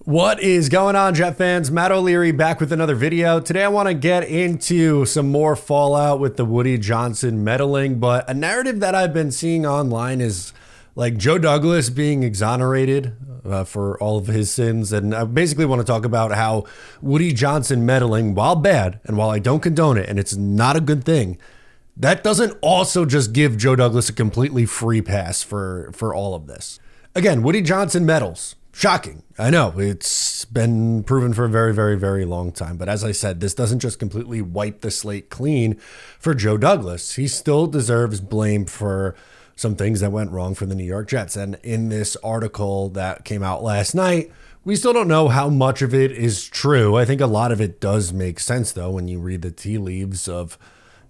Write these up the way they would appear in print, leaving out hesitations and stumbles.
What is going on, Jet fans? Matt O'Leary back with another video. Today I want to get into some more fallout with the Woody Johnson meddling, but a narrative that I've been seeing online is like Joe Douglas being exonerated for all of his sins. And I basically want to talk about how Woody Johnson meddling, while bad, and while I don't condone it, and it's not a good thing, that doesn't also just give Joe Douglas a completely free pass for all of this. Again, Woody Johnson meddles. Shocking. I know it's been proven for a very, very, very long time. But as I said, this doesn't just completely wipe the slate clean for Joe Douglas. He still deserves blame for some things that went wrong for the New York Jets. And in this article that came out last night, we still don't know how much of it is true. I think a lot of it does make sense, though, when you read the tea leaves of,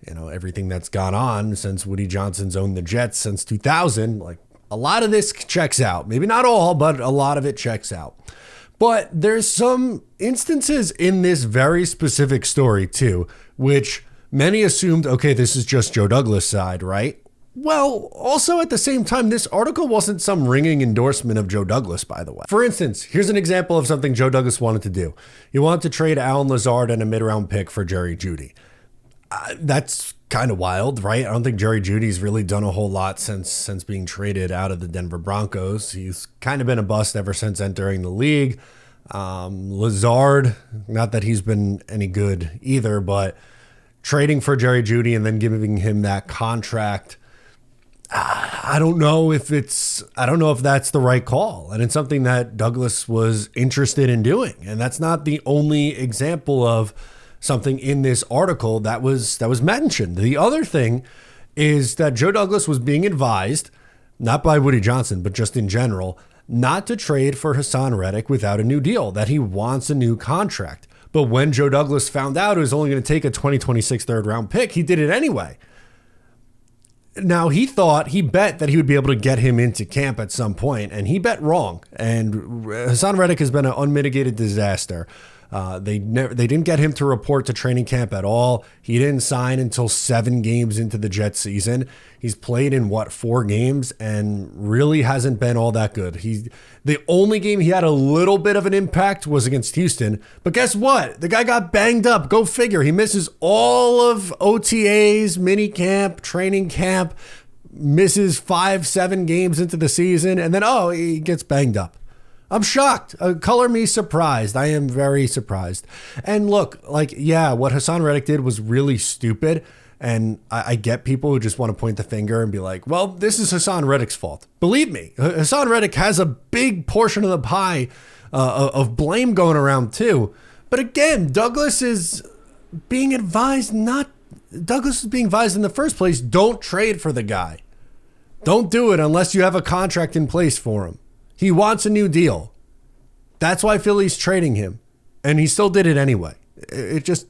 you know, everything that's gone on since Woody Johnson's owned the Jets since 2000. Like, a lot of this checks out. Maybe not all, but a lot of it checks out. But there's some instances in this very specific story too, which many assumed, okay, this is just Joe Douglas' side, right? Well, also at the same time, this article wasn't some ringing endorsement of Joe Douglas, by the way. For instance, here's an example of something Joe Douglas wanted to do. He wanted to trade Allen Lazard and a mid-round pick for Jerry Jeudy. That's kind of wild, right? I don't think Jerry Jeudy's really done a whole lot since being traded out of the Denver Broncos. He's kind of been a bust ever since entering the league. Lazard, not that he's been any good either, but trading for Jerry Jeudy and then giving him that contract, I don't know if that's the right call. And it's something that Douglas was interested in doing. And that's not the only example of something in this article that was mentioned. The other thing is that Joe Douglas was being advised, not by Woody Johnson, but just in general, not to trade for Hassan Reddick without a new deal, that he wants a new contract. But when Joe Douglas found out it was only going to take a 2026 third round pick, he did it anyway. Now, he bet that he would be able to get him into camp at some point, and he bet wrong. And Hassan Reddick has been an unmitigated disaster. They didn't get him to report to training camp at all. He didn't sign until 7 games into the Jets season. He's played in 4 games and really hasn't been all that good. The only game he had a little bit of an impact was against Houston. But guess what? The guy got banged up. Go figure. He misses all of OTAs, mini camp, training camp, misses 5-7 games into the season, and then he gets banged up. I'm shocked. Color me surprised. I am very surprised. And look, what Hassan Reddick did was really stupid. And I get people who just want to point the finger and be like, well, this is Hassan Reddick's fault. Believe me, Hassan Reddick has a big portion of the pie of blame going around too. But again, Douglas is being advised in the first place, don't trade for the guy. Don't do it unless you have a contract in place for him. He wants a new deal. That's why Philly's trading him. And he still did it anyway. It's just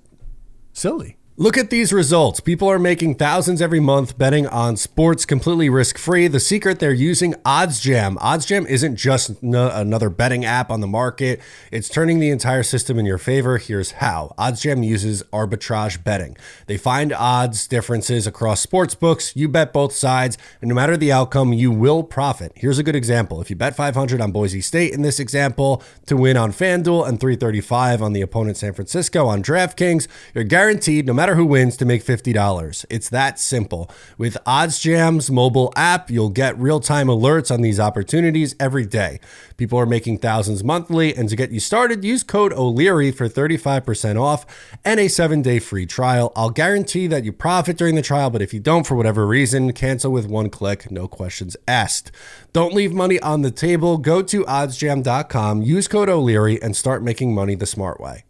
silly. Look at these results. People are making thousands every month betting on sports completely risk-free. The secret, they're using OddsJam. OddsJam isn't just another betting app on the market. It's turning the entire system in your favor. Here's how. OddsJam uses arbitrage betting. They find odds differences across sports books. You bet both sides, and no matter the outcome, you will profit. Here's a good example. If you bet $500 on Boise State in this example to win on FanDuel and $335 on the opponent San Francisco on DraftKings, you're guaranteed, no matter who wins, to make $50. It's that simple. With OddsJam's mobile app, you'll get real-time alerts on these opportunities every day. People are making thousands monthly, and to get you started, use code O'Leary for 35% off and a 7-day free trial. I'll guarantee that you profit during the trial, but if you don't for whatever reason, cancel with one click, no questions asked. Don't leave money on the table. Go to oddsjam.com, use code O'Leary, and start making money the smart way.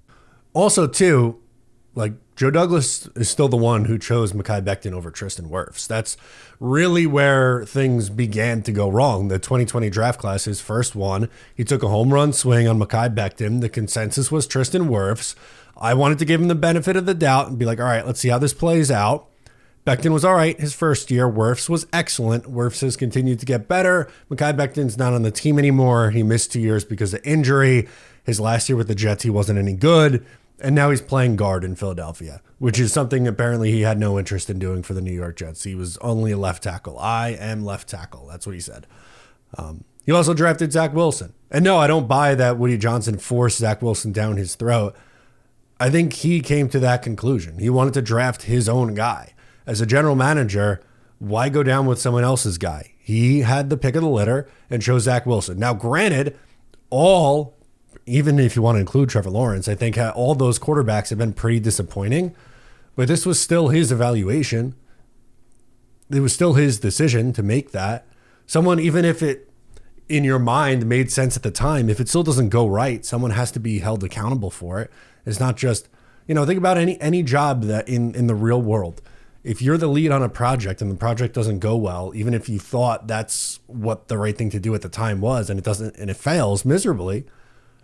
Also, too, Joe Douglas is still the one who chose Mekhi Becton over Tristan Wirfs. That's really where things began to go wrong. The 2020 draft class, his first one, he took a home run swing on Mekhi Becton. The consensus was Tristan Wirfs. I wanted to give him the benefit of the doubt and be like, all right, let's see how this plays out. Becton was all right his first year. Wirfs was excellent. Wirfs has continued to get better. Mekhi Becton's not on the team anymore. He missed 2 years because of injury. His last year with the Jets, he wasn't any good. And now he's playing guard in Philadelphia, which is something apparently he had no interest in doing for the New York Jets. He was only a left tackle. I am left tackle. That's what he said. He also drafted Zach Wilson. And no, I don't buy that Woody Johnson forced Zach Wilson down his throat. I think he came to that conclusion. He wanted to draft his own guy. As a general manager, why go down with someone else's guy? He had the pick of the litter and chose Zach Wilson. Now, granted, even if you want to include Trevor Lawrence, I think all those quarterbacks have been pretty disappointing, but this was still his evaluation. It was still his decision to make that. Someone, even if it in your mind made sense at the time, if it still doesn't go right, someone has to be held accountable for it. It's not just, think about any job that in the real world. If you're the lead on a project and the project doesn't go well, even if you thought that's what the right thing to do at the time was, and it fails miserably,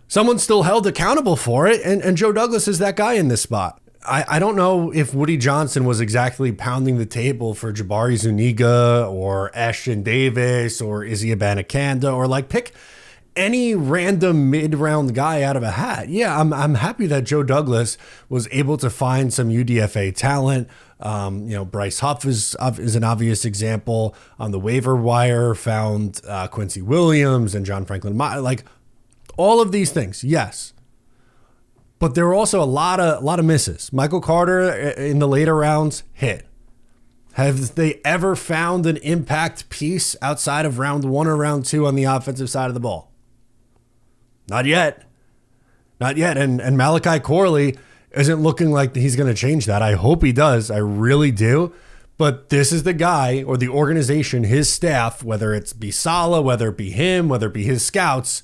someone's still held accountable for it. And Joe Douglas is that guy in this spot. I don't know if Woody Johnson was exactly pounding the table for Jabari Zuniga or Ashton Davis or Izzy Abanikanda, or pick any random mid-round guy out of a hat. Yeah, I'm happy that Joe Douglas was able to find some UDFA talent. Bryce Huff is an obvious example. On the waiver wire, found Quincy Williams and John Franklin. All of these things, yes. But there were also a lot of misses. Michael Carter in the later rounds hit. Have they ever found an impact piece outside of round 1 or round 2 on the offensive side of the ball? Not yet. Not yet. And Malachi Corley isn't looking like he's going to change that. I hope he does. I really do. But this is the guy or the organization, his staff, whether it's be Saleh, whether it be him, whether it be his scouts,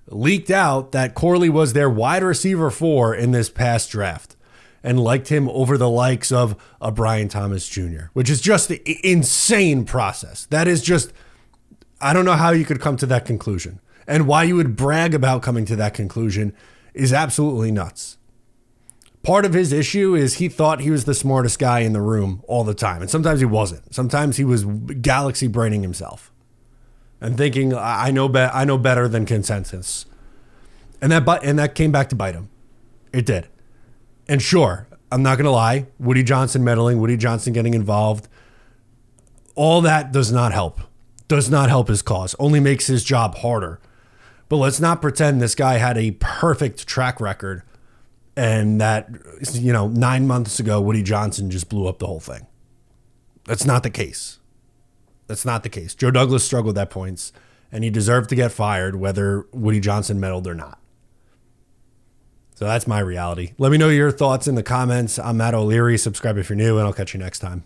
leaked out that Corley was their wide receiver 4 in this past draft and liked him over the likes of a Brian Thomas Jr., which is just an insane process. That is just, I don't know how you could come to that conclusion. And why you would brag about coming to that conclusion is absolutely nuts. Part of his issue is he thought he was the smartest guy in the room all the time. And sometimes he wasn't. Sometimes he was galaxy braining himself and thinking, I know better than consensus. And that came back to bite him. It did. And sure, I'm not going to lie, Woody Johnson meddling, Woody Johnson getting involved, all that does not help. Does not help his cause. Only makes his job harder. But let's not pretend this guy had a perfect track record and that, 9 months ago, Woody Johnson just blew up the whole thing. That's not the case. That's not the case. Joe Douglas struggled at points, and he deserved to get fired whether Woody Johnson meddled or not. So that's my reality. Let me know your thoughts in the comments. I'm Matt O'Leary. Subscribe if you're new, and I'll catch you next time.